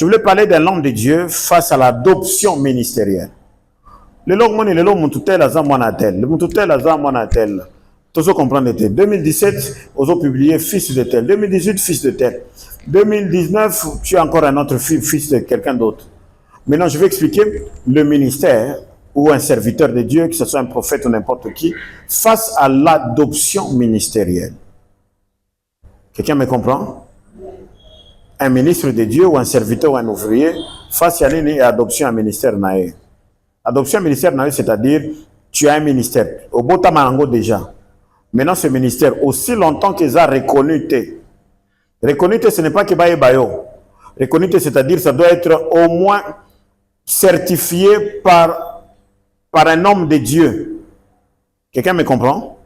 Je voulais parler d'un homme de Dieu face à l'adoption ministérielle. Le logement est le logement tutel à Zamanatel. Le tutel à Zamanatel. Tout ce comprendre était. 2017, ils ont publié fils de tel. 2018, fils de tel. 2019, tu as encore un autre fils de quelqu'un d'autre. Maintenant, je vais expliquer le ministère ou un serviteur de Dieu, que ce soit un prophète ou n'importe qui, face à l'adoption ministérielle. Quelqu'un me comprend? Un ministre de Dieu ou un serviteur ou un ouvrier face à l'adoption à un ministère naé. Adoption à un ministère naé, c'est-à-dire tu as un ministère. Au Botamarango déjà. Maintenant, ce ministère, aussi longtemps qu'ils ont reconnu, ce n'est pas que Baye Bayo. Reconnu, c'est-à-dire ça doit être au moins certifié par un homme de Dieu. Quelqu'un me comprend?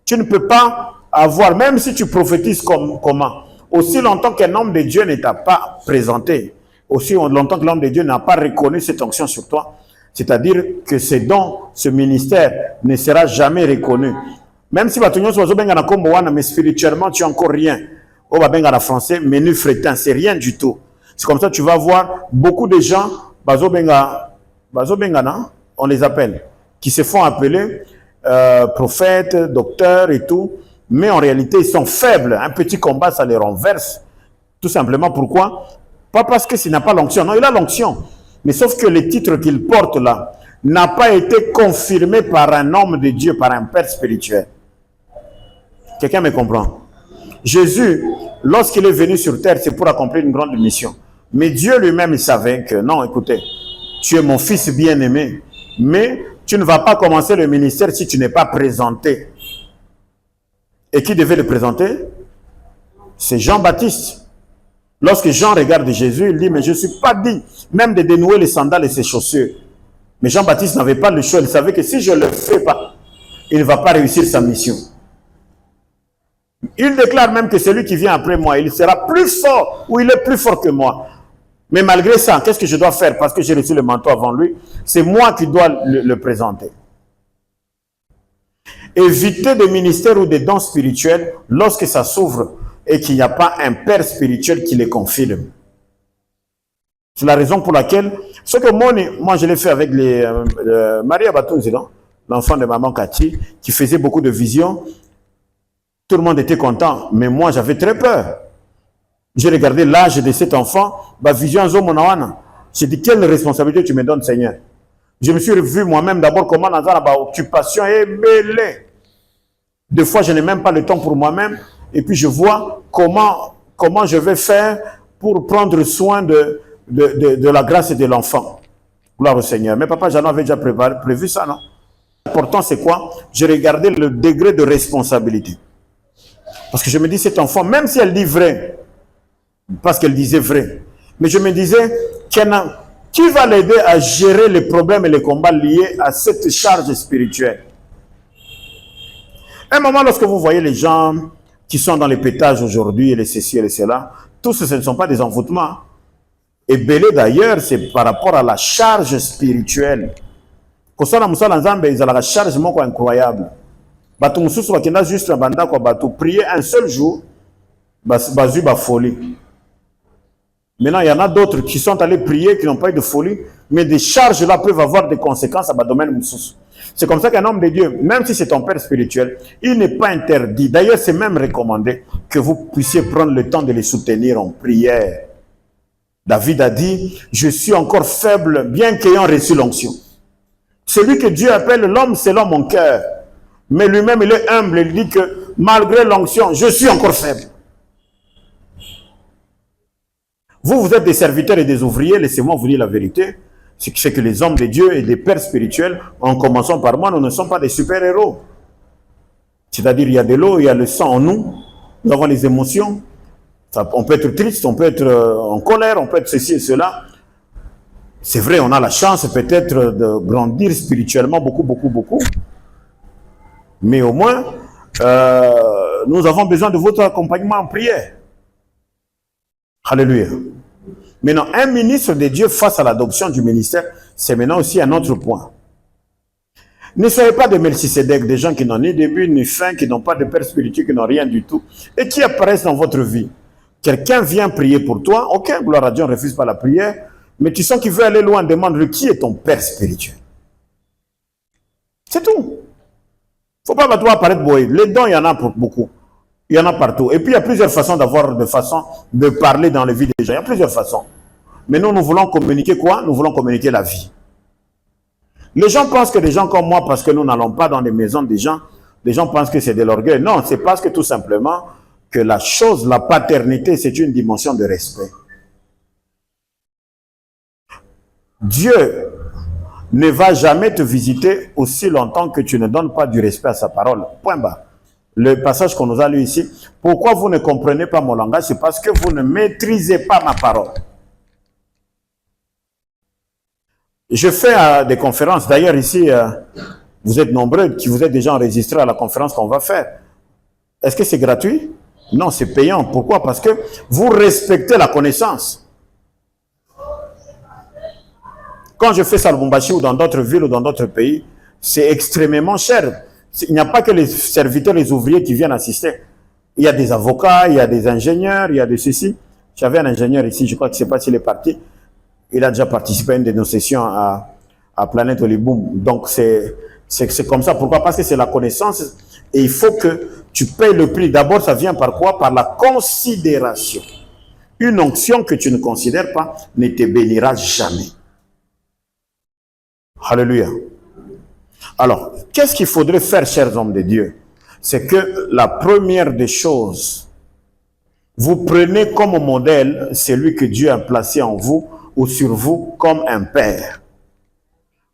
Tu ne peux pas avoir, même si tu prophétises comment, aussi longtemps qu'un homme de Dieu ne t'a pas présenté, aussi longtemps que l'homme de Dieu n'a pas reconnu cette onction sur toi, c'est-à-dire que ce don, ce ministère ne sera jamais reconnu. Même si mais spirituellement, tu n'as encore rien. On va bien en français, menu frétin, c'est rien du tout. C'est comme ça que tu vas voir beaucoup de gens, on les appelle, qui se font appeler prophètes, docteurs et tout, mais en réalité, ils sont faibles. Un petit combat, ça les renverse. Tout simplement, pourquoi? Pas parce qu'il n'a pas l'onction. Non, il a l'onction. Mais sauf que le titre qu'il porte là n'a pas été confirmé par un homme de Dieu, par un père spirituel. Quelqu'un me comprend? Jésus, lorsqu'il est venu sur terre, c'est pour accomplir une grande mission. Mais Dieu lui-même, il savait que, non, écoutez, tu es mon fils bien-aimé, mais tu ne vas pas commencer le ministère si tu n'es pas présenté. Et qui devait le présenter? C'est Jean-Baptiste. Lorsque Jean regarde Jésus, il dit, mais je ne suis pas digne même de dénouer les sandales et ses chaussures. Mais Jean-Baptiste n'avait pas le choix. Il savait que si je ne le fais pas, il ne va pas réussir sa mission. Il déclare même que celui qui vient après moi, il sera plus fort ou il est plus fort que moi. Mais malgré ça, qu'est-ce que je dois faire? Parce que j'ai reçu le manteau avant lui. C'est moi qui dois le présenter. Éviter des ministères ou des dons spirituels lorsque ça s'ouvre et qu'il n'y a pas un père spirituel qui les confirme. C'est la raison pour laquelle, ce que moi je l'ai fait avec Maria Batunzi, l'enfant de maman Cathy, qui faisait beaucoup de visions. Tout le monde était content, mais moi j'avais très peur. J'ai regardé l'âge de cet enfant, vision zomonawana. J'ai dit, quelle responsabilité tu me donnes, Seigneur? Je me suis vu moi-même d'abord comment dans la occupation est mêlée. Des fois, je n'ai même pas le temps pour moi-même. Et puis, je vois comment je vais faire pour prendre soin de la grâce de l'enfant. Gloire au Seigneur. Mais papa, j'en avais déjà prévu ça, non? L'important, c'est quoi? J'ai regardé le degré de responsabilité. Parce que je me dis, cet enfant, même si elle dit vrai, parce qu'elle disait vrai, mais je me disais, qui va l'aider à gérer les problèmes et les combats liés à cette charge spirituelle? À un moment, lorsque vous voyez les gens qui sont dans les pétages aujourd'hui, et les ceci et les cela, tous ce ne sont pas des envoûtements. Et belé d'ailleurs, c'est par rapport à la charge spirituelle. Quand on a une charge incroyable. Juste prier un seul jour, folie. Maintenant, il y en a d'autres qui sont allés prier, qui n'ont pas eu de folie, mais des charges là peuvent avoir des conséquences à domaine. C'est comme ça qu'un homme de Dieu, même si c'est ton père spirituel, il n'est pas interdit. D'ailleurs, c'est même recommandé que vous puissiez prendre le temps de les soutenir en prière. David a dit, je suis encore faible, bien qu'ayant reçu l'onction. Celui que Dieu appelle l'homme, c'est l'homme en cœur. Mais lui-même, il est humble, il dit que malgré l'onction, je suis encore faible. Vous êtes des serviteurs et des ouvriers, laissez-moi vous dire la vérité. Ce qui fait que les hommes de Dieu et des pères spirituels, en commençant par moi, nous ne sommes pas des super-héros. C'est-à-dire, il y a de l'eau, il y a le sang en nous, nous avons les émotions. On peut être triste, on peut être en colère, on peut être ceci et cela. C'est vrai, on a la chance peut-être de grandir spirituellement beaucoup. Mais au moins, nous avons besoin de votre accompagnement en prière. Alléluia. Maintenant, un ministre de Dieu face à l'adoption du ministère, c'est maintenant aussi un autre point. Ne soyez pas des Melchisédek, des gens qui n'ont ni début ni fin, qui n'ont pas de père spirituel, qui n'ont rien du tout, et qui apparaissent dans votre vie. Quelqu'un vient prier pour toi, ok, gloire à Dieu, on ne refuse pas la prière, mais tu sens qu'il veut aller loin, demande-lui qui est ton père spirituel. C'est tout. Il ne faut pas toi apparaître boy. Les dons, il y en a pour beaucoup. Il y en a partout. Et puis, il y a plusieurs façons de parler dans la vie des gens. Il y a plusieurs façons. Mais nous voulons communiquer quoi? Nous voulons communiquer la vie. Les gens pensent que des gens comme moi, parce que nous n'allons pas dans les maisons des gens pensent que c'est de l'orgueil. Non, c'est parce que tout simplement que la chose, la paternité, c'est une dimension de respect. Dieu ne va jamais te visiter aussi longtemps que tu ne donnes pas du respect à sa parole. Point bas. Le passage qu'on nous a lu ici, pourquoi vous ne comprenez pas mon langage? C'est parce que vous ne maîtrisez pas ma parole. Je fais des conférences. D'ailleurs, ici, vous êtes nombreux qui vous êtes déjà enregistrés à la conférence qu'on va faire. Est-ce que c'est gratuit? Non, c'est payant. Pourquoi? Parce que vous respectez la connaissance. Quand je fais ça à Lubumbashi ou dans d'autres villes ou dans d'autres pays, c'est extrêmement cher. Il n'y a pas que les serviteurs, les ouvriers qui viennent assister. Il y a des avocats, il y a des ingénieurs, il y a des ceci. J'avais un ingénieur ici, je crois que je ne sais pas s'il est parti. Il a déjà participé à une de nos sessions à Planète Oliboum. Donc, c'est comme ça. Pourquoi? Parce que c'est la connaissance et il faut que tu payes le prix. D'abord, ça vient par quoi? Par la considération. Une onction que tu ne considères pas ne te bénira jamais. Alléluia. Alors, qu'est-ce qu'il faudrait faire, chers hommes de Dieu? C'est que la première des choses, vous prenez comme modèle celui que Dieu a placé en vous ou sur vous comme un père.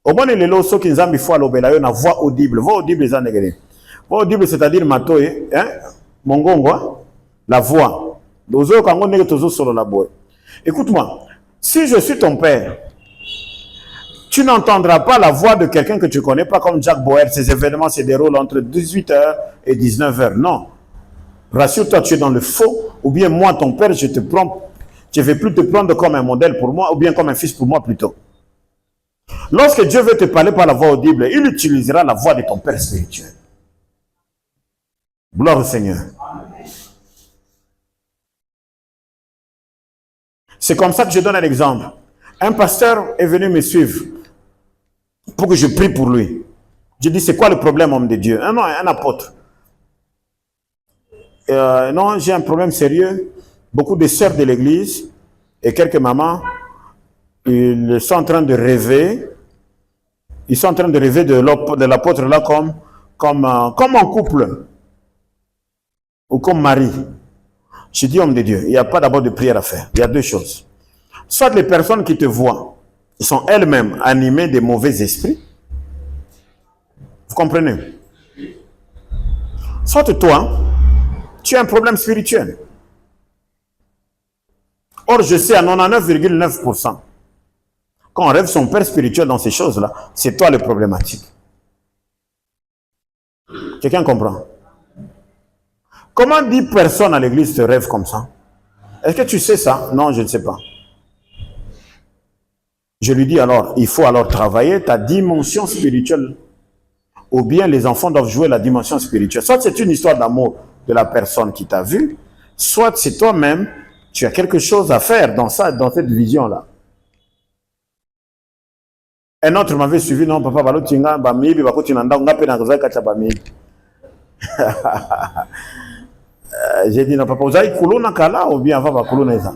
Au moins, les lots qui nous ont mis foi na voix audible. Voix audible, les années. Voix audible, c'est-à-dire matoye, hein, mongongo, la voix. Écoute-moi, si je suis ton père, tu n'entendras pas la voix de quelqu'un que tu ne connais pas comme Jack Bauer. Ces événements se déroulent entre 18h et 19h. Non. Rassure-toi, tu es dans le faux. Ou bien moi, ton père, je ne vais plus te prendre comme un modèle pour moi, ou bien comme un fils pour moi plutôt. Lorsque Dieu veut te parler par la voix audible, il utilisera la voix de ton père spirituel. Gloire au Seigneur. C'est comme ça que je donne un exemple. Un pasteur est venu me suivre pour que je prie pour lui. Je dis, c'est quoi le problème, homme de Dieu? Non, un apôtre. Non, j'ai un problème sérieux. Beaucoup de sœurs de l'église et quelques mamans, ils sont en train de rêver. Ils sont en train de rêver de l'apôtre là comme un couple ou comme mari. Je dis, homme de Dieu, il n'y a pas d'abord de prière à faire. Il y a deux choses. Soit les personnes qui te voient sont elles-mêmes animées de mauvais esprits. Vous comprenez? Soit toi, tu as un problème spirituel. Or, je sais à 99,9%, quand on rêve son père spirituel dans ces choses-là, c'est toi le problématique. Quelqu'un comprend? Comment 10 personnes à l'église te rêvent comme ça? Est-ce que tu sais ça? Non, je ne sais pas. Je lui dis alors, il faut alors travailler ta dimension spirituelle. Ou bien les enfants doivent jouer la dimension spirituelle. Soit c'est une histoire d'amour de la personne qui t'a vu, soit c'est toi-même, tu as quelque chose à faire dans cette vision-là. Un autre m'avait suivi, non, papa, j'ai dit, non, papa, vous avez kuluna kala ou bien va kuluna eza?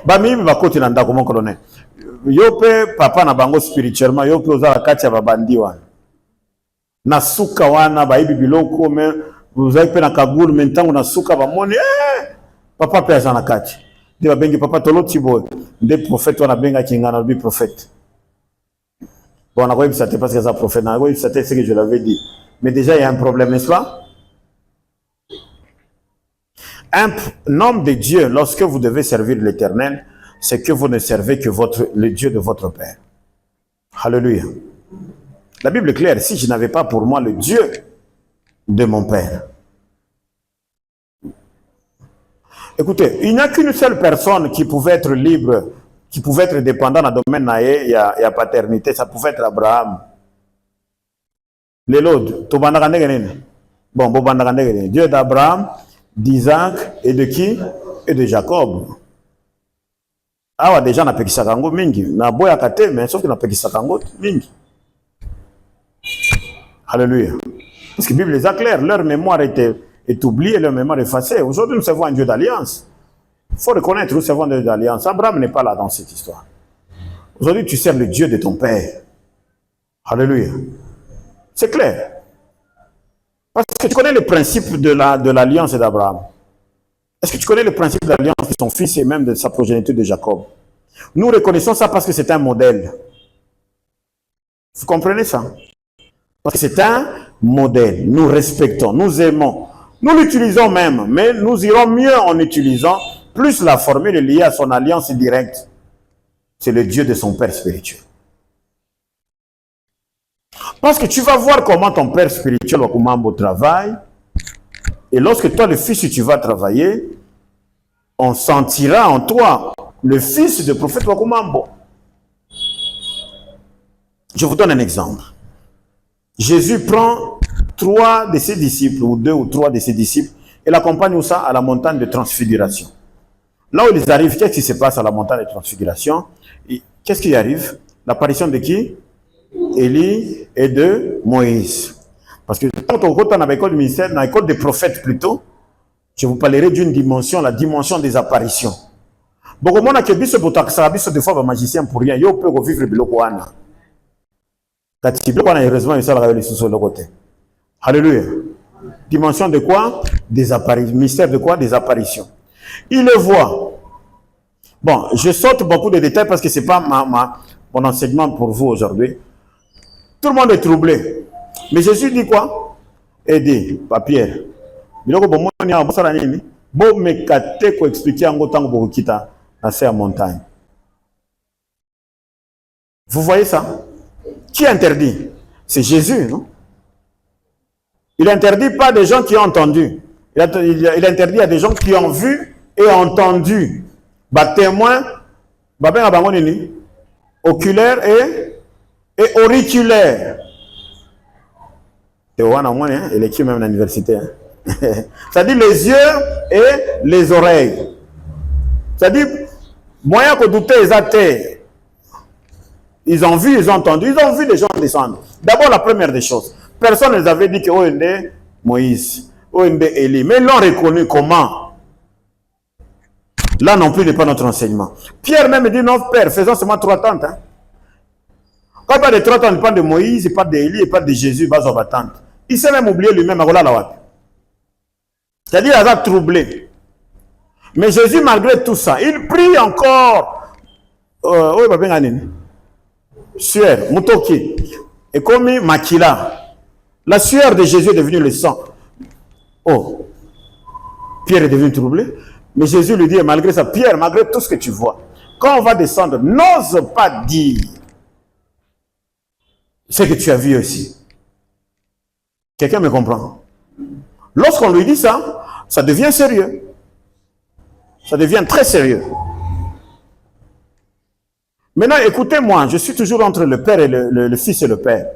Bamibi bakoti na ndako mon colonel. Yo pe papa na bango spirituellement, yo pe ozala kati ya babandi wana. Na suka wana baibi biloko me vous avez pe na kagulu mentango na suka bamoni papa pe azana kati. De babengi papa toloti boy. Nde prophète wana benga kingana bi prophète. Bon, on a pas ça parce que ça prophète, on a pas ça c'est que je l'avais dit. Mais déjà il y a un problème, n'est-ce pas? Un homme de Dieu, lorsque vous devez servir l'Éternel, c'est que vous ne servez que le Dieu de votre Père. Alléluia. La Bible est claire, si je n'avais pas pour moi le Dieu de mon Père. Écoutez, il n'y a qu'une seule personne qui pouvait être libre, qui pouvait être dépendant dans le domaine naïe, il y a paternité, ça pouvait être Abraham. Les lodes, Bon, Dieu d'Abraham, d'Isaac et de qui? Et de Jacob. Ah, déjà, on a peki sakango mingi. Na boya kate, mais sauf qu'on a peki sakango mingi. Alléluia. Parce que la Bible les a clairs, leur mémoire est oubliée, leur mémoire est effacée. Aujourd'hui, nous servons un Dieu d'alliance. Il faut reconnaître, nous servons un Dieu d'alliance. Abraham n'est pas là dans cette histoire. Aujourd'hui, tu sers le Dieu de ton père. Alléluia. C'est clair. Parce que tu connais le principe de l'alliance d'Abraham. Est-ce que tu connais le principe de l'alliance de son fils et même de sa progéniture de Jacob? Nous reconnaissons ça parce que c'est un modèle. Vous comprenez ça? Parce que c'est un modèle. Nous respectons, nous aimons. Nous l'utilisons même, mais nous irons mieux en utilisant plus la formule liée à son alliance directe. C'est le Dieu de son père spirituel. Parce que tu vas voir comment ton père spirituel va au travail. Et lorsque toi, le fils, tu vas travailler, on sentira en toi le fils du prophète Wakumambo. Je vous donne un exemple. Jésus prend 3 de ses disciples, ou 2 ou 3 de ses disciples, et l'accompagne ça à la montagne de transfiguration. Là où ils arrivent, qu'est-ce qui se passe à la montagne de transfiguration? Qu'est-ce qui arrive? L'apparition de qui? Élie et de Moïse. Parce que quand on retourne à l'école du ministère, dans l'école des prophètes plutôt, je vous parlerai d'une dimension, la dimension des apparitions. Beaucoup de gens qui disent que des fois, magicien pour rien, ils peuvent vivre le Lokoana. Heureusement, ils sont sur le côté. Alléluia. Dimension de quoi? Des apparitions. Mystère de quoi? Des apparitions. Il le voit. Bon, je saute beaucoup de détails parce que ce n'est pas mon enseignement pour vous aujourd'hui. Tout le monde est troublé. Mais Jésus dit quoi? Et dit, pas Pierre. Bon, me kate ko expliquer en autant que kita à la montagne. Vous voyez ça? Qui interdit? C'est Jésus, non? Il interdit pas des gens qui ont entendu. Il interdit à des gens qui ont vu et entendu. Témoin, oculaire et auriculaire. Il est qui même à l'université? C'est-à-dire les yeux et les oreilles. C'est-à-dire, moyen que douter les athées. Ils ont vu, ils ont entendu, ils ont vu des gens descendre. D'abord, la première des choses. Personne ne les avait dit que OND Moïse, OND Élie. Mais ils l'ont reconnu comment? Là non plus n'est pas notre enseignement. Pierre même dit non, père, faisons seulement 3 tentes. Hein. Quand il parle de 3 tentes, il parle de Moïse, il parle d'Élie, il parle de Jésus, bas en tente. Il s'est même oublié lui-même. C'est-à-dire qu'il a troublé. Mais Jésus, malgré tout ça, il prie encore. Sueur, Mutoki. Et comme Makila. La sueur de Jésus est devenue le sang. Oh. Pierre est devenu troublé. Mais Jésus lui dit, malgré ça, Pierre, malgré tout ce que tu vois, quand on va descendre, n'ose pas dire ce que tu as vu aussi. Quelqu'un me comprend? Lorsqu'on lui dit ça, ça devient sérieux. Ça devient très sérieux. Maintenant, écoutez-moi, je suis toujours entre le Père et le Fils et le Père.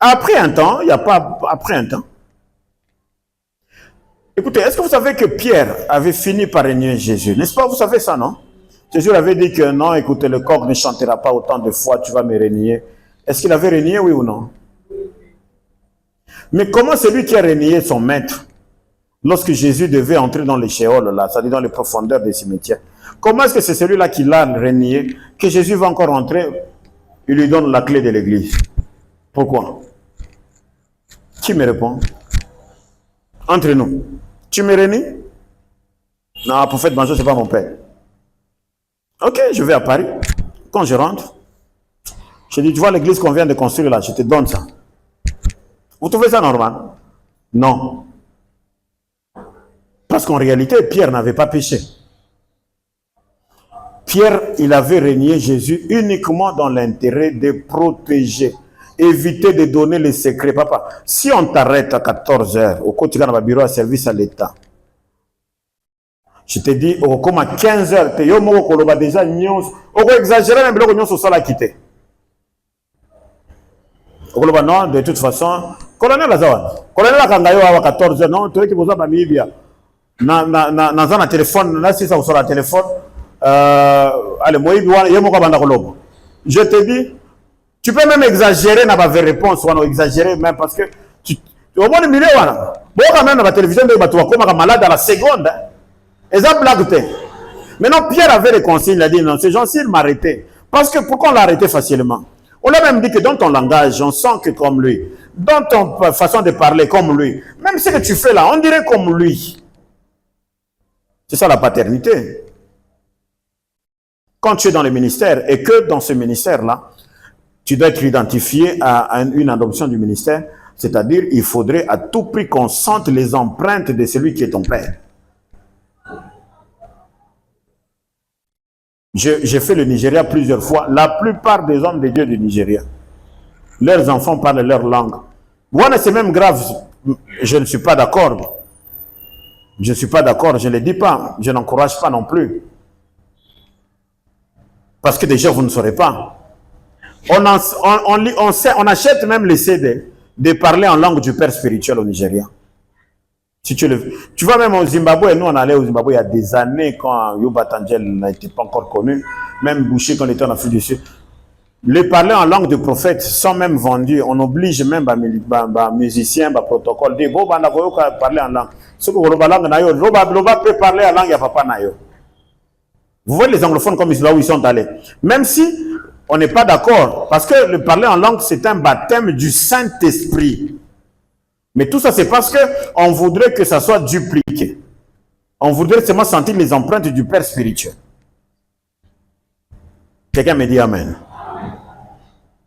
Après un temps, il n'y a pas après un temps. Écoutez, est-ce que vous savez que Pierre avait fini par régner Jésus? N'est-ce pas? Vous savez ça, non? Jésus avait dit que non, écoutez, le coq ne chantera pas autant de fois, tu vas me régner. Est-ce qu'il avait régné, oui ou non? Mais comment celui qui a régné son maître, lorsque Jésus devait entrer dans les shéols, là, c'est-à-dire dans les profondeurs des cimetières, comment est-ce que c'est celui-là qui l'a régné, que Jésus va encore entrer, il lui donne la clé de l'église? Pourquoi? Qui me répond? Entre nous. Tu me régnes? Non, prophète Banjo, ce n'est pas mon père. Ok, je vais à Paris. Quand je rentre, je dis, tu vois l'église qu'on vient de construire là, je te donne ça. Vous trouvez ça normal? Non. Parce qu'en réalité, Pierre n'avait pas péché. Pierre, il avait régné Jésus uniquement dans l'intérêt de protéger. Éviter de donner les secrets. Papa, si on t'arrête à 14 h, au quotidien dans le bureau à service à l'État, je te dis, comme à 15 h, tu es déjà exagéré même le sur ça la quitter. Non, de toute façon, Colonel Azawan. Colonel Kangayo à 14 ans, non, tu es qui vous a pas mis bien. Dans un téléphone, là, si ça vous sort un téléphone, allez, moi, je te dis, tu peux même exagérer dans ma réponse, ou exagérer même parce que au moins, il y a quand même dans la télévision, tu vas comme malade à la seconde. Et ça, blague. Maintenant, Pierre avait les consignes, il a dit non, ces gens-ci, ils m'arrêtaient. Parce que pourquoi on l'a arrêté facilement? On l'a même dit que dans ton langage, on sent que comme lui, dans ton façon de parler comme lui, même ce que tu fais là, on dirait comme lui. C'est ça la paternité. Quand tu es dans le ministère et que dans ce ministère-là, tu dois être identifié à une adoption du ministère, c'est-à-dire il faudrait à tout prix qu'on sente les empreintes de celui qui est ton père. J'ai fait le Nigeria plusieurs fois. La plupart des hommes de Dieu du Nigeria, leurs enfants parlent leur langue. Voilà, c'est même grave. Je ne suis pas d'accord. Je ne suis pas d'accord, je ne le dis pas. Je n'encourage pas non plus. Parce que déjà, vous ne saurez pas. On achète même les CD de parler en langue du père spirituel au Nigeria. Si tu vois même au Zimbabwe, nous on allait au Zimbabwe il y a des années quand Yoba Tangel n'était pas encore connu, même Boucher quand on était en Afrique du Sud. Les parler en langue de prophète sont même vendus. On oblige même les musiciens, les protocoles, de parler en langue. Ce que Loba peut parler en langue, il n'y a pas nayo. Vous voyez les anglophones comme là où ils sont allés. Même si on n'est pas d'accord, parce que le parler en langue, c'est un baptême du Saint-Esprit. Mais tout ça, c'est parce qu'on voudrait que ça soit dupliqué. On voudrait seulement sentir les empreintes du Père spirituel. Quelqu'un me dit Amen.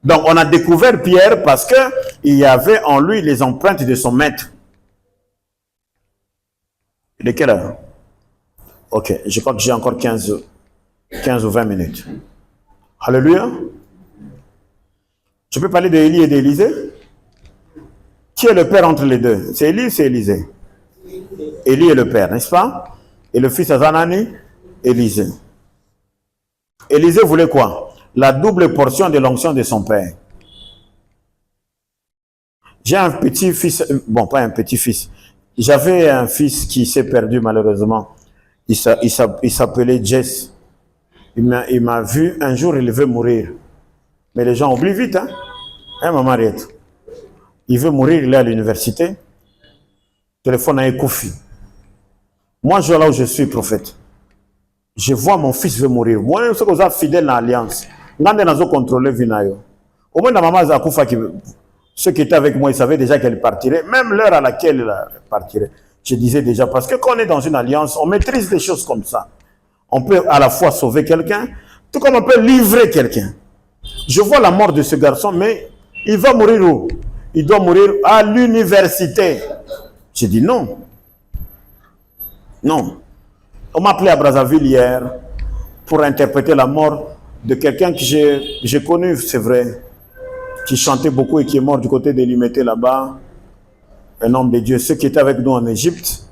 Donc, on a découvert Pierre parce qu'il y avait en lui les empreintes de son maître. Il est quelle heure? Ok, je crois que j'ai encore 15 ou 20 minutes. Alléluia. Je peux parler d'Élie et d'Élisée? Qui est le père entre les deux? C'est Élie ou c'est Élisée? Élie est le père, n'est-ce pas? Et le fils Azanani? Élisée. Élisée voulait quoi? La double portion de l'onction de son père. J'ai un petit-fils, bon, pas un petit-fils. J'avais un fils qui s'est perdu malheureusement. Il s'appelait Jess. Il m'a vu, un jour il veut mourir. Mais les gens oublient vite, hein? Hein, maman Ariette? Il veut mourir, il est à l'université. Téléphone à Ekoufi. Moi, je suis là où je suis, prophète. Je vois mon fils veut mourir. Moi, je suis fidèle à l'alliance. Je suis contrôlé Vinayo. Au moins, maman Zakoufa, ceux qui étaient avec moi, ils savaient déjà qu'elle partirait. Même l'heure à laquelle elle partirait. Je disais déjà, parce que quand on est dans une alliance, on maîtrise des choses comme ça. On peut à la fois sauver quelqu'un, tout comme on peut livrer quelqu'un. Je vois la mort de ce garçon, mais il va mourir où? Il doit mourir à l'université. J'ai dit non. Non. On m'a appelé à Brazzaville hier pour interpréter la mort de quelqu'un que j'ai connu, c'est vrai, qui chantait beaucoup et qui est mort du côté de Limité là-bas. Un homme de Dieu. Ceux qui étaient avec nous en Égypte,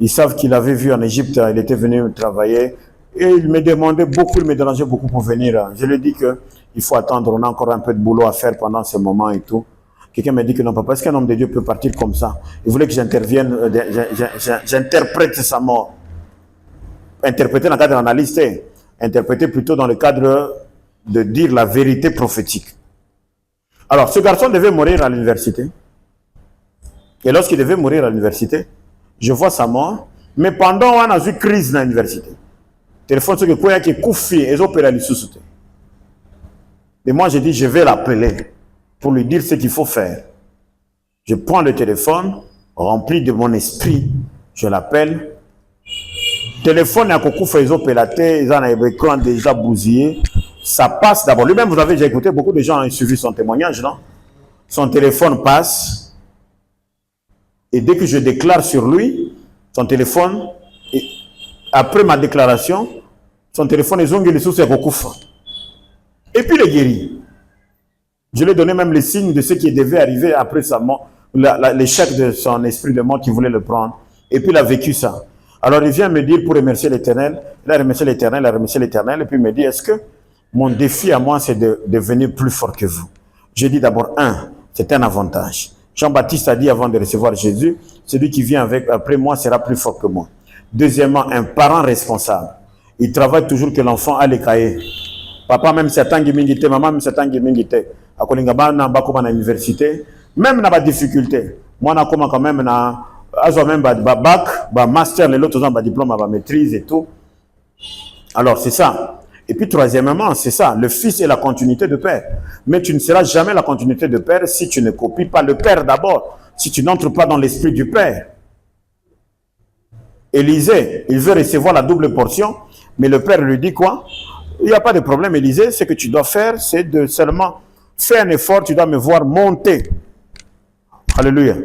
ils savent qu'il avait vu en Égypte, il était venu travailler. Et il me demandait beaucoup, il me dérangeait beaucoup pour venir. Je lui ai dit qu'il faut attendre, on a encore un peu de boulot à faire pendant ce moment et tout. Quelqu'un m'a dit que non, papa, est-ce qu'un homme de Dieu peut partir comme ça? Il voulait que j'intervienne, j'interprète sa mort. Interpréter dans le cadre d'analyse, interpréter plutôt dans le cadre de dire la vérité prophétique. Alors, ce garçon devait mourir à l'université. Et lorsqu'il devait mourir à l'université, je vois sa mort, mais pendant on a eu une crise dans l'université. Téléphone, c'est que quoi qui est koufi, et opéra les sous. Et moi, j'ai dit, je vais l'appeler pour lui dire ce qu'il faut faire. Je prends le téléphone, rempli de mon esprit, je l'appelle. Téléphone, à Kokoufa, ils ont pélaté, ils ont déjà bousillé. Ça passe d'abord. Lui-même, vous avez déjà écouté, beaucoup de gens ont suivi son témoignage, non? Son téléphone passe. Et dès que je déclare sur lui, son téléphone, après ma déclaration, son téléphone est zongué les sous à Kokoufa. Et puis il est guéri. Je lui ai donné même les signes de ce qui devait arriver après sa mort, l'échec de son esprit de mort qui voulait le prendre. Et puis il a vécu ça. Alors il vient me dire pour remercier l'Éternel, il a remercié l'Éternel, il a remercié l'Éternel, et puis il me dit, est-ce que mon défi à moi, c'est de devenir plus fort que vous? J'ai dit d'abord, c'est un avantage. Jean-Baptiste a dit avant de recevoir Jésus, celui qui vient après moi sera plus fort que moi. Deuxièmement, un parent responsable. Il travaille toujours que l'enfant a les cahiers. Papa même certains qui maman même certains qui m'invitent. À Kolingaba na bakoma na université, même na ba difficulté. Moi na comment quand même na azo même ba bac, ba master, les autres ont ba diplôme, ba maîtrise et tout. Alors c'est ça. Et puis troisièmement, c'est ça, le fils est la continuité de père. Mais tu ne seras jamais la continuité de père si tu ne copies pas le père d'abord, si tu n'entres pas dans l'esprit du père. Élisée, il veut recevoir la double portion, mais le père lui dit quoi? Il n'y a pas de problème, Élisée, ce que tu dois faire, c'est de seulement faire un effort, tu dois me voir monter. Alléluia.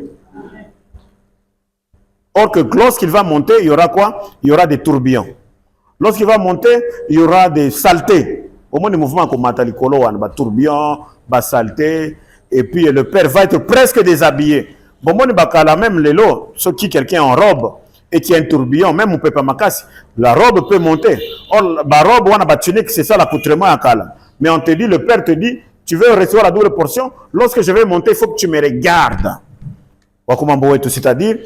Or que lorsqu'il va monter, il y aura quoi? Il y aura des tourbillons. Lorsqu'il va monter, il y aura des saletés. Au moins des mouvements comme Matalikolo, des tourbillons, des saletés, et puis le père va être presque déshabillé. Bon, moi, même les lots, ceux qui quelqu'un en robe, et qui a un tourbillon, même on peut pas m'acasser, la robe peut monter. Or, la robe, on a tunique, c'est ça l'accoutrement à Kala. Mais on te dit, le père te dit, tu veux recevoir la double portion, lorsque je vais monter, il faut que tu me regardes. C'est-à-dire,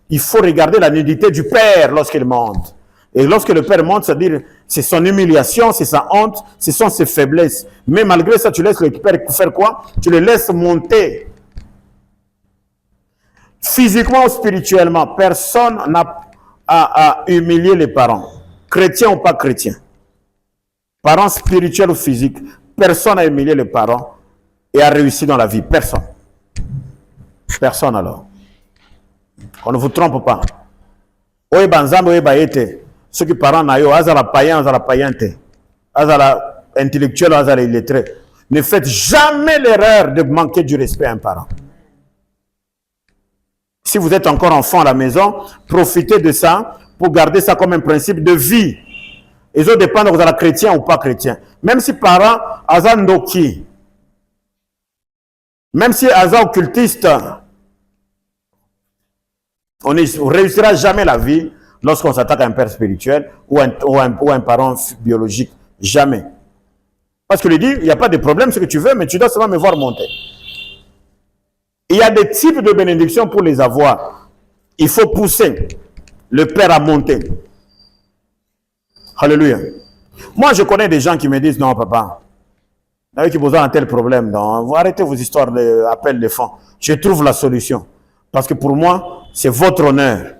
il faut regarder la nudité du père lorsqu'il monte. Et lorsque le père monte, c'est-à-dire, c'est son humiliation, c'est sa honte, ce sont ses faiblesses. Mais malgré ça, tu laisses le père faire quoi? Tu le laisses monter. Physiquement ou spirituellement, personne n'a à humilier les parents, chrétiens ou pas chrétiens. Parents spirituels ou physiques, personne n'a humilié les parents et a réussi dans la vie. Personne. Personne alors. On ne vous trompe pas. Oye banzambe oye baete. Ceux qui parents na yo, azala païen, azala intellectuel, azala illettré. Ne faites jamais l'erreur de manquer du respect à un parent. Si vous êtes encore enfant à la maison, profitez de ça pour garder ça comme un principe de vie. Ils ont dépendre de vous êtes chrétien ou pas chrétien. Même si parents, azandoki, même si azan occultiste, on ne réussira jamais la vie lorsqu'on s'attaque à un père spirituel ou un parent biologique. Jamais. Parce que lui dit, il n'y a pas de problème, ce que tu veux, mais tu dois seulement me voir monter. Il y a des types de bénédictions pour les avoir. Il faut pousser le père à monter. Alléluia. Moi, je connais des gens qui me disent, non, papa, qui vous ont un tel problème, non, vous arrêtez vos histoires d'appel de fonds. Je trouve la solution. Parce que pour moi, c'est votre honneur.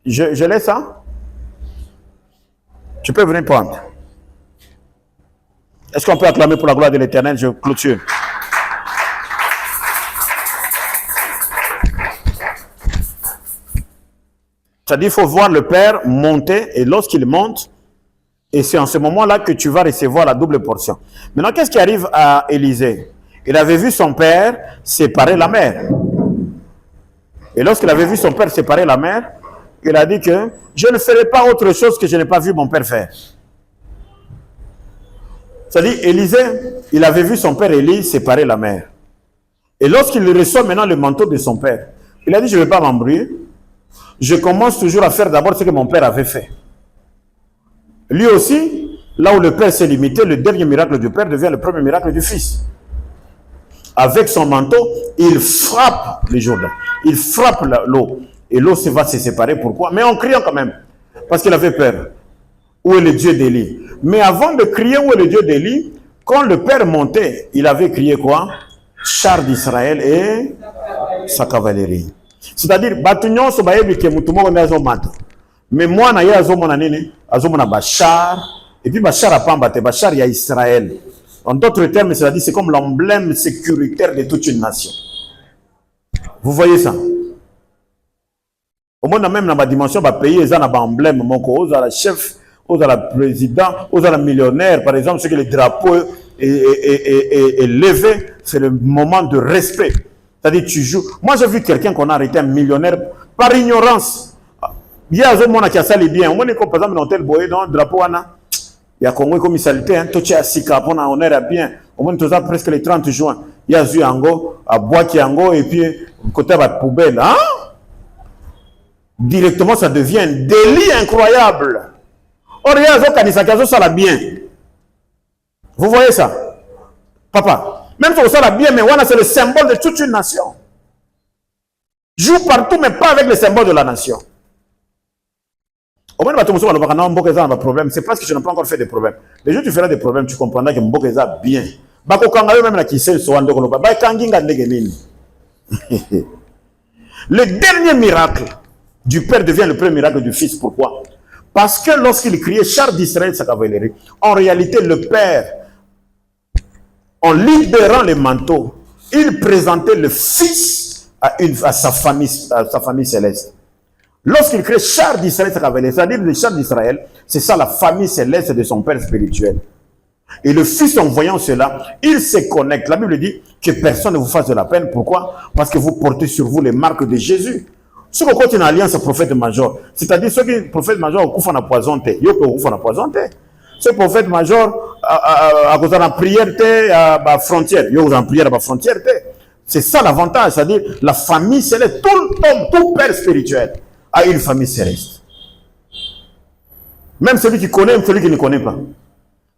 Je laisse ça? Tu peux venir prendre. Est-ce qu'on peut acclamer pour la gloire de l'Éternel? Je clôture. C'est-à-dire qu'il faut voir le père monter et lorsqu'il monte, et c'est en ce moment-là que tu vas recevoir la double portion. Maintenant, qu'est-ce qui arrive à Élisée? Il avait vu son père séparer la mère. Et lorsqu'il avait vu son père séparer la mère, il a dit que je ne ferai pas autre chose que je n'ai pas vu mon père faire. C'est-à-dire, Élisée, il avait vu son père Élie séparer la mère. Et lorsqu'il reçoit maintenant le manteau de son père, il a dit, je ne vais pas m'embrouiller. Je commence toujours à faire d'abord ce que mon père avait fait. Lui aussi, là où le père s'est limité, le dernier miracle du père devient le premier miracle du fils. Avec son manteau, il frappe le Jourdain. Il frappe l'eau. Et l'eau va se séparer. Pourquoi? Mais en criant quand même. Parce qu'il avait peur. Où est le Dieu d'Élie? Mais avant de crier où est le Dieu d'Élie, quand le père montait, il avait crié quoi? Char d'Israël et sa cavalerie. C'est-à-dire, mais moi, na Bachar, et puis Bachar a pambate, Bachar y a Israël. En d'autres termes, c'est-à-dire, c'est comme l'emblème sécuritaire de toute une nation. Vous voyez ça? Au moins, même dans ma dimension, bah, pays, ils ont un emblème, mon co, aux la chef, aux la président, aux la millionnaire, par exemple, ce que le drapeau est levé, c'est le moment de respect. C'est-à-dire, tu joues. Moi, j'ai vu quelqu'un qu'on a arrêté, un millionnaire, par ignorance. Il y a un monde qui a sali bien. Moi, par exemple, dans tel boy, dans le drapeau, il y a Congo comme salité, hein, tout est sika, on a honneur bien. Au moins, tout ça, presque les 30 juin. Il y a Zu Ango, à Boaki Ango, et puis, côté de la poubelle, hein? Directement, ça devient un délit incroyable. Or, il y a un Kanisa qui a ça bien. Vous voyez ça? Papa, même si ça la bien, mais voilà, c'est le symbole de toute une nation. joue partout, mais pas avec les symboles de la nation. Au moins, c'est parce que je n'ai pas encore fait des problèmes. Les jours où tu feras des problèmes, tu comprendras que Mboka est bien. Le dernier miracle du Père devient le premier miracle du Fils. Pourquoi? Parce que lorsqu'il criait char d'Israël, sa cavalerie, en réalité, le Père, en libérant les manteaux, il présentait le Fils à sa famille céleste. Lorsqu'il crée char d'Israël, sa cavalerie, c'est-à-dire le char d'Israël, c'est ça la famille céleste de son Père spirituel. Et le Fils, en voyant cela, il se connecte. La Bible dit que personne ne vous fasse de la peine. Pourquoi? Parce que vous portez sur vous les marques de Jésus. Ce qu'on compte une alliance prophète major, c'est-à-dire ceux qui prophète major au coup font la poison, ce prophète major à cause de la prière à la frontière, il y a prière à la frontière. C'est ça l'avantage, c'est-à-dire la famille céleste, tout père spirituel a une famille céleste. Même celui qui connaît, même celui qui ne connaît pas.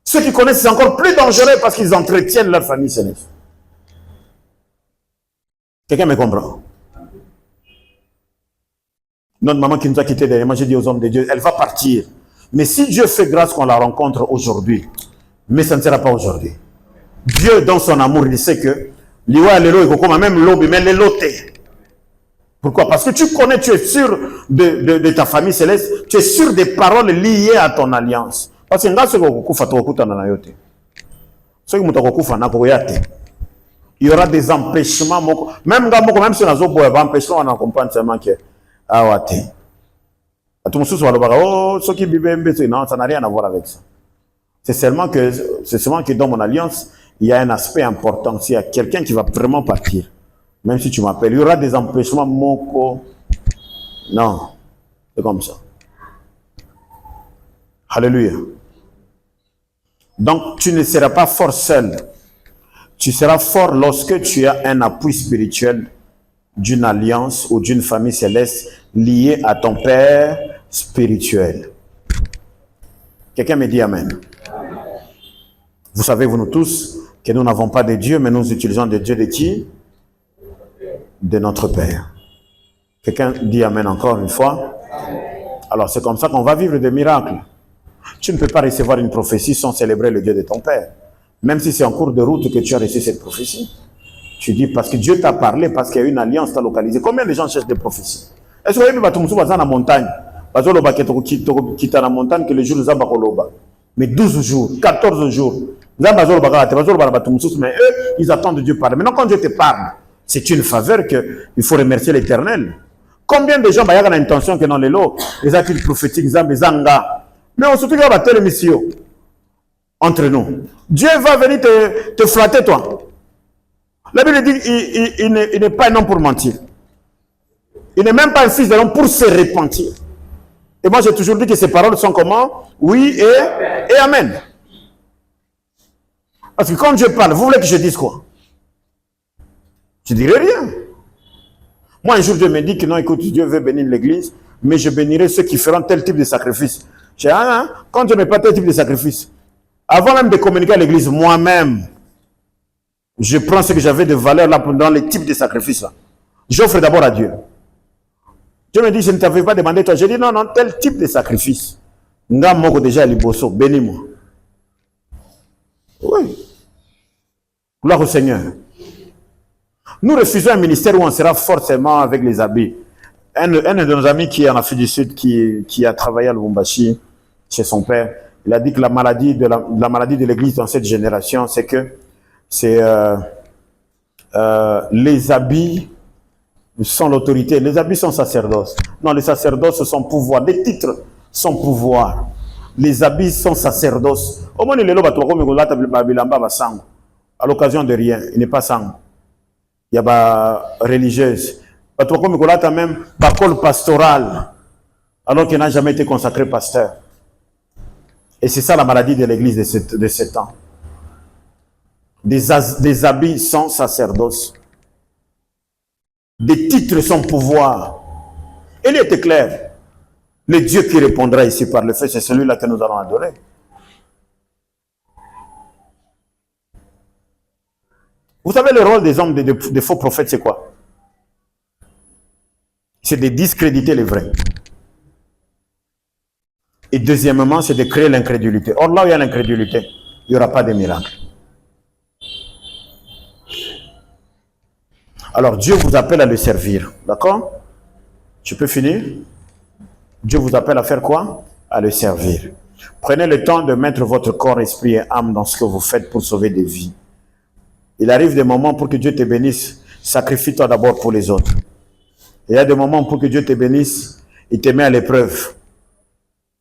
Ceux qui connaissent, c'est encore plus dangereux parce qu'ils entretiennent leur famille céleste. Quelqu'un me comprend? Notre maman qui nous a quittés derrière moi, j'ai dit aux hommes de Dieu, elle va partir. Mais si Dieu fait grâce qu'on la rencontre aujourd'hui, mais ça ne sera pas aujourd'hui. Dieu, dans son amour, il sait que même l'eau, mais l'éloté. Pourquoi? Parce que tu connais, tu es sûr de ta famille céleste, tu es sûr des paroles liées à ton alliance. Parce que il y aura des empêchements. Même si on a des empêchements, on comprend seulement que non, ça n'a rien à voir avec ça. C'est seulement que dans mon alliance, il y a un aspect important. S'il y a quelqu'un qui va vraiment partir, même si tu m'appelles, il y aura des empêchements. Non, c'est comme ça. Alléluia. Donc, tu ne seras pas fort seul. Tu seras fort lorsque tu as un appui spirituel d'une alliance ou d'une famille céleste liée à ton Père spirituel. Quelqu'un me dit Amen. Vous savez, vous nous tous, que nous n'avons pas de Dieu, mais nous utilisons des dieux de qui? De notre Père. Quelqu'un dit Amen encore une fois. Alors, c'est comme ça qu'on va vivre des miracles. Tu ne peux pas recevoir une prophétie sans célébrer le Dieu de ton Père. Même si c'est en cours de route que tu as reçu cette prophétie. Tu dis parce que Dieu t'a parlé, parce qu'il y a une alliance t'a localisé. Combien de gens cherchent des prophéties? Est-ce que vous avez vu dans la montagne? Quitte la montagne que les jours de mais 12 jours, 14 jours. Mais eux, ils attendent Dieu parler. Maintenant, quand Dieu te parle, c'est une faveur qu'il faut remercier l'Éternel. Combien de gens ont l'intention que dans les lots, les actes prophétiques, mais on se trouve à telle mission entre nous. Dieu va venir te flatter, toi. La Bible dit il n'est pas un homme pour mentir. Il n'est même pas un fils de l'homme pour se repentir. Et moi, j'ai toujours dit que ces paroles sont comment? Oui et Amen. Parce que quand Dieu parle, vous voulez que je dise quoi? Je ne dirai rien. Moi, un jour, Dieu me dit que non, écoute, Dieu veut bénir l'église, mais je bénirai ceux qui feront tel type de sacrifice. J'ai dit, quand Dieu ne met pas tel type de sacrifice, avant même de communiquer à l'église, moi-même, je prends ce que j'avais de valeur là dans les types de sacrifices là. J'offre d'abord à Dieu. Dieu me dit, je ne t'avais pas demandé toi. J'ai dit, non, tel type de sacrifice. Nga moko déjà liboso, bénis-moi. Oui. Gloire au Seigneur. Nous refusons un ministère où on sera forcément avec les habits. Un de nos amis qui est en Afrique du Sud, qui a travaillé à Lubumbashi, chez son père, il a dit que la maladie de l'église dans cette génération, c'est que les habits sont l'autorité. Les habits sont sacerdoce. Non, les sacerdoces sont pouvoir. Les titres sont pouvoir. Les habits sont sacerdoce. Au moins, à l'occasion de rien, il n'est pas sang. Il y a des religieuse. Même bacol pastoral, alors qu'il n'a jamais été consacré pasteur. Et c'est ça la maladie de l'église de ce temps. Des habits sans sacerdoce. Des titres sans pouvoir. Il était clair. Le Dieu qui répondra ici par le fait, c'est celui-là que nous allons adorer. Vous savez le rôle des hommes, des faux prophètes, c'est quoi? c'est de discréditer les vrais. Et deuxièmement, c'est de créer l'incrédulité. Or, là où il y a l'incrédulité, il n'y aura pas de miracle. Alors, Dieu vous appelle à le servir. D'accord? Tu peux finir? Dieu vous appelle à faire quoi? À le servir. Prenez le temps de mettre votre corps, esprit et âme dans ce que vous faites pour sauver des vies. Il arrive des moments pour que Dieu te bénisse. Sacrifie-toi d'abord pour les autres. Il y a des moments pour que Dieu te bénisse, il te met à l'épreuve.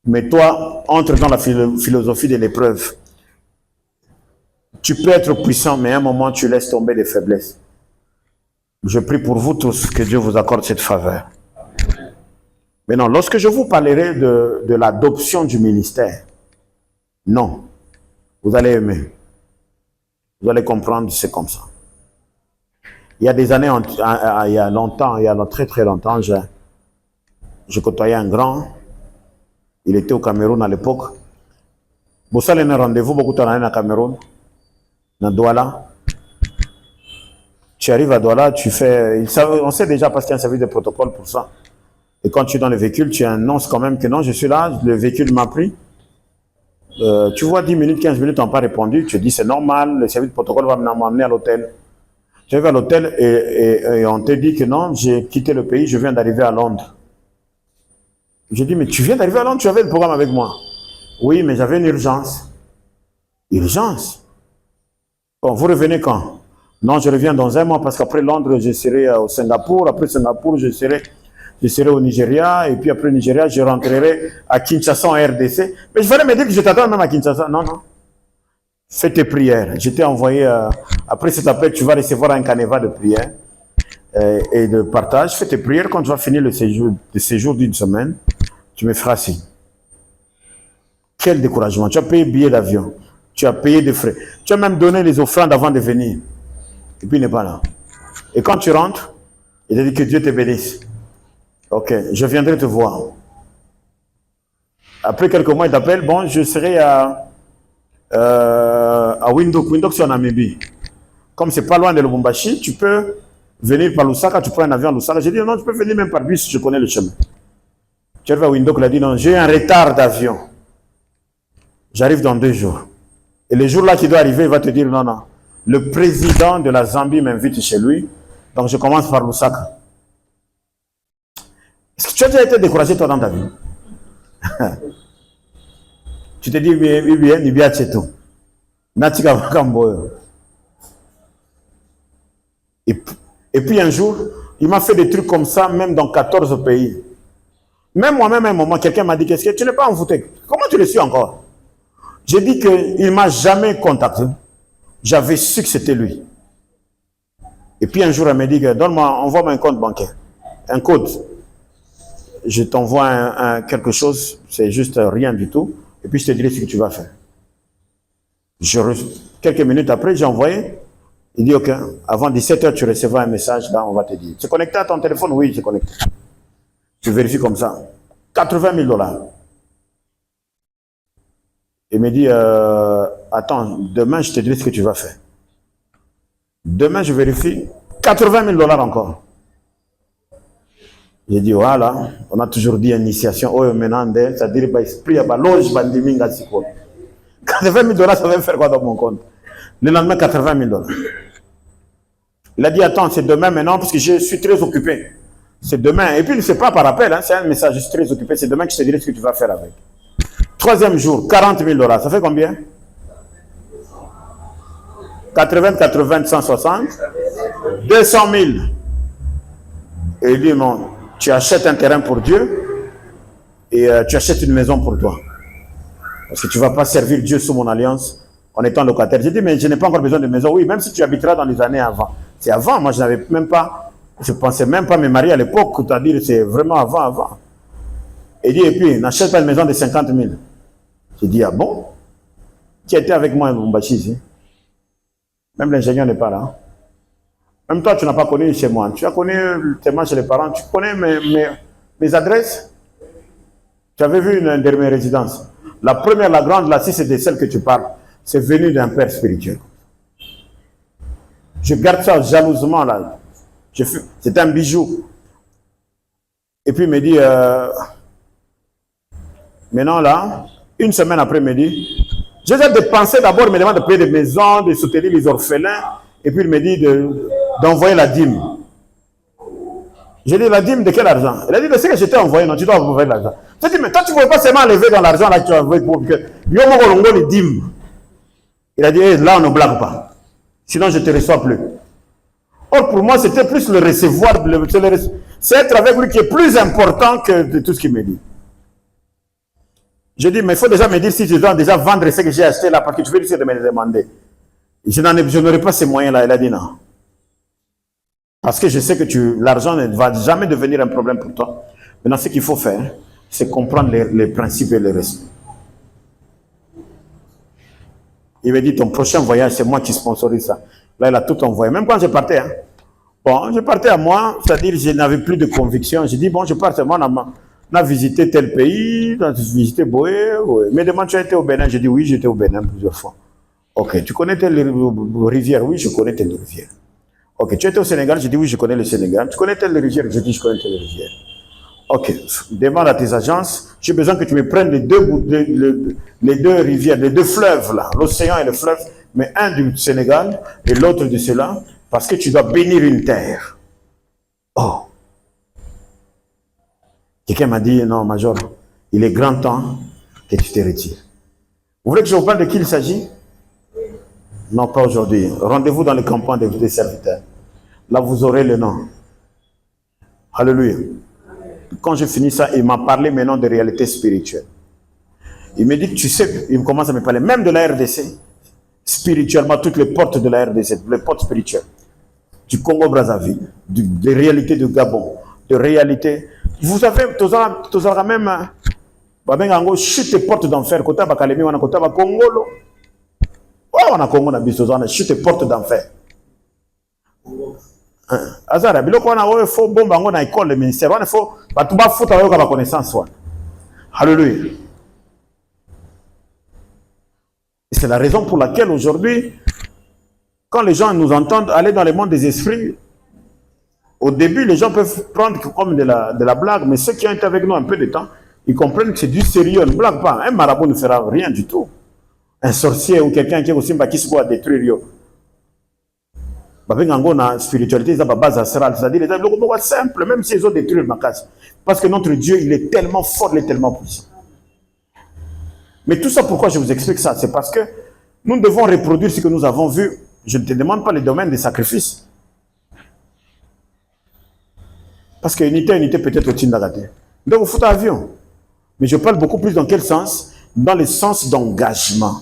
Mais toi, entre dans la philosophie de l'épreuve. Tu peux être puissant, mais à un moment, tu laisses tomber des faiblesses. Je prie pour vous tous que Dieu vous accorde cette faveur. Maintenant, lorsque je vous parlerai de l'adoption du ministère, non, vous allez aimer. Vous allez comprendre, c'est comme ça. Il y a des années, il y a longtemps, il y a très très longtemps, je côtoyais un grand. Il était au Cameroun à l'époque. Vous allez un rendez-vous, beaucoup de temps au Cameroun, dans Douala. Tu arrives à Douala, tu fais... On sait déjà parce qu'il y a un service de protocole pour ça. Et quand tu es dans le véhicule, tu annonces quand même que non, je suis là, le véhicule m'a pris. Tu vois 10 minutes, 15 minutes, on n'a pas répondu. Tu dis c'est normal, le service de protocole va m'emmener à l'hôtel. Tu arrives à l'hôtel et on te dit que non, j'ai quitté le pays, je viens d'arriver à Londres. J'ai dit, mais tu viens d'arriver à Londres, tu avais le programme avec moi. Oui, mais j'avais une urgence. Urgence? Bon, vous revenez quand? Non, je reviens dans un mois parce qu'après Londres, je serai au Singapour. Après Singapour, je serai au Nigeria. Et puis après le Nigeria, je rentrerai à Kinshasa en RDC. Mais je vais me dire que je t'attends même à Kinshasa. Non, non. Fais tes prières. Je t'ai envoyé, après cet appel, tu vas recevoir un canevas de prières et de partage. Fais tes prières. Quand tu vas finir le séjour d'une semaine, tu me feras signe. Quel découragement. Tu as payé billet d'avion. Tu as payé des frais. Tu as même donné les offrandes avant de venir. Et puis il n'est pas là. Et quand tu rentres, il te dit que Dieu te bénisse. Ok, je viendrai te voir. Après quelques mois, il t'appelle. Bon, je serai à Windhoek. Windhoek, c'est en Namibie. Comme c'est pas loin de Lubumbashi, tu peux venir par Lusaka. Tu prends un avion à Lusaka. J'ai dit non, tu peux venir même par bus, je connais le chemin. Tu arrives à Windhoek, il a dit non, j'ai un retard d'avion. J'arrive dans 2 jours. Et le jour là qui doit arriver, il va te dire non, non. Le président de la Zambie m'invite chez lui. Donc je commence par Lusaka. Est-ce que tu as déjà été découragé toi dans ta vie? Tu te dis, bien, ni bien tcheto. Natika vakamboyo. Et puis un jour, il m'a fait des trucs comme ça, même dans 14 pays. Même moi-même, à un moment, quelqu'un m'a dit, qu'est-ce que tu n'es pas envoûté? Comment tu le suis encore? J'ai dit qu'il ne m'a jamais contacté. J'avais su que c'était lui. Et puis un jour, elle m'a dit, donne-moi, envoie-moi un compte bancaire. Un code. Je t'envoie quelque chose, c'est juste rien du tout. Et puis je te dirai ce que tu vas faire. Quelques minutes après, j'ai envoyé. Il dit, ok, avant 17h, tu recevras un message, là, on va te dire. Tu es connecté à ton téléphone? Oui, j'ai connecté. Tu vérifies comme ça. 80 000 $. Il me dit, attends, demain, je te dirai ce que tu vas faire. Demain, je vérifie. 80 000 $ encore. J'ai dit, voilà, on a toujours dit initiation. Oh, maintenant, c'est-à-dire, esprit, il y a loge, bandiminga, c'est quoi. 80 000 $, ça va faire quoi dans mon compte? Le lendemain, 80 000 $. Il a dit, attends, c'est demain maintenant, parce que je suis très occupé. C'est demain. Et puis, ce n'est pas par appel, hein, c'est un message, je suis très occupé. C'est demain que je te dirai ce que tu vas faire avec. 3e jour, 40 000 $. Ça fait combien? 80, 80, 160. 200 000. Et il dit, non, tu achètes un terrain pour Dieu et tu achètes une maison pour toi. Parce que tu ne vas pas servir Dieu sous mon alliance en étant locataire. J'ai dit, mais je n'ai pas encore besoin de maison. Oui, même si tu habiteras dans les années avant. C'est avant, moi je n'avais même pas, je ne pensais même pas me marier à l'époque, c'est-à-dire c'est vraiment avant. Il dit, et puis, n'achète pas une maison de 50 000. J'ai dit, ah bon? Qui était avec moi à Lubumbashi ici? Même l'ingénieur n'est pas là. Même toi, tu n'as pas connu chez moi. Tu as connu tellement chez les parents. Tu connais mes adresses? Tu avais vu une de mes résidences. La première, la grande, là, si c'est de celle que tu parles, c'est venu d'un père spirituel. Je garde ça jalousement là. C'est un bijou. Et puis il me dit, maintenant là, une semaine après, il me dit, j'ai déjà dépensé d'abord, il me demande de payer des maisons, de soutenir les orphelins, et puis il me dit d'envoyer la dîme. J'ai dit, la dîme de quel argent? Il a dit, c'est que je t'ai envoyé, non, tu dois envoyer l'argent. J'ai dit, mais toi, tu ne pouvais pas seulement enlever dans l'argent là que tu as envoyé pour que les dîmes. Il a dit, hey, là, on ne blague pas. Sinon, je ne te reçois plus. Or, pour moi, c'était plus le recevoir, c'est être avec lui qui est plus important que de tout ce qu'il me dit. J'ai dit, mais il faut déjà me dire si je dois déjà vendre ce que j'ai acheté là, parce que tu veux essayer de me le demander. Je n'aurai pas ces moyens-là. Il a dit non. Parce que je sais que l'argent ne va jamais devenir un problème pour toi. Maintenant, ce qu'il faut faire, c'est comprendre les principes et les respects. Il m'a dit, ton prochain voyage, c'est moi qui sponsorise ça. Là, il a tout envoyé. Même quand je partais, hein. Bon, je partais à moi, c'est-à-dire je n'avais plus de conviction. J'ai dit, bon, je pars seulement, on a visité tel pays, on a visité Boé. Ouais. Mais demande, tu as été au Bénin? J'ai dit, oui, j'étais au Bénin plusieurs fois. Ok, tu connais telle rivière? Oui, je connais telle rivière. Ok, tu étais au Sénégal? J'ai dit, oui, je connais le Sénégal. Tu connais telle rivière? J'ai dit, je connais telle rivière. Ok, demande à tes agences, j'ai besoin que tu me prennes les deux rivières, les deux fleuves là, l'océan et le fleuve, mais un du Sénégal et l'autre de cela, parce que tu dois bénir une terre. Oh. Quelqu'un m'a dit, non, Major, il est grand temps que tu te retires. Vous voulez que je vous parle de qui il s'agit? Non, pas aujourd'hui. Rendez-vous dans le campagne des serviteurs. Là, vous aurez le nom. Alléluia. Quand j'ai fini ça, il m'a parlé maintenant de réalité spirituelle. Il me dit, tu sais, il commence à me parler même de la RDC, spirituellement, toutes les portes de la RDC, les portes spirituelles, du Congo-Brazzaville, des réalités du Gabon, de réalités. Vous savez, tous les même, chute les portes d'enfer, côté Bakalemi, on a côté Congolo. On a Congo, on a chute les portes d'enfer. Azara, biloko wana oyo faut bomba ngo na école le ministère wana faut batu ba futa yo ka connaissance wana. Alléluia. C'est la raison pour laquelle aujourd'hui quand les gens nous entendent aller dans le monde des esprits, au début les gens peuvent prendre comme de la blague, mais ceux qui ont été avec nous un peu de temps, ils comprennent que c'est du sérieux, ne blague pas. Un marabout ne fera rien du tout. Un sorcier ou quelqu'un qui est aussi qui se voit détruire yo. La spiritualité, c'est la base astrale, c'est-à-dire les gens simple, même si ils ont détruit ma case. Parce que notre Dieu, il est tellement fort, il est tellement puissant. Mais tout ça, pourquoi je vous explique ça? C'est parce que nous devons reproduire ce que nous avons vu. Je ne te demande pas le domaine des sacrifices. Parce que unité peut-être au Tindagate. Donc, vous foutez avion. Mais je parle beaucoup plus dans quel sens? Dans le sens d'engagement.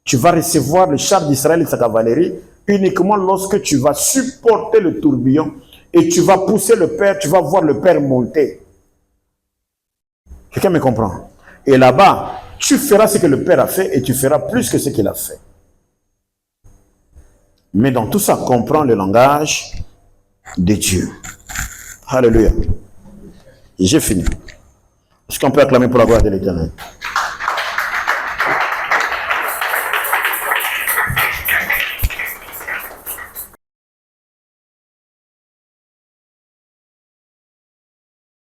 Tu vas recevoir le char d'Israël et sa cavalerie uniquement lorsque tu vas supporter le tourbillon et tu vas pousser le Père, tu vas voir le Père monter. Quelqu'un me comprend? Et là-bas, tu feras ce que le Père a fait et tu feras plus que ce qu'il a fait. Mais dans tout ça, comprends le langage de Dieu. Alléluia. J'ai fini. Est-ce qu'on peut acclamer pour la gloire de l'Éternel?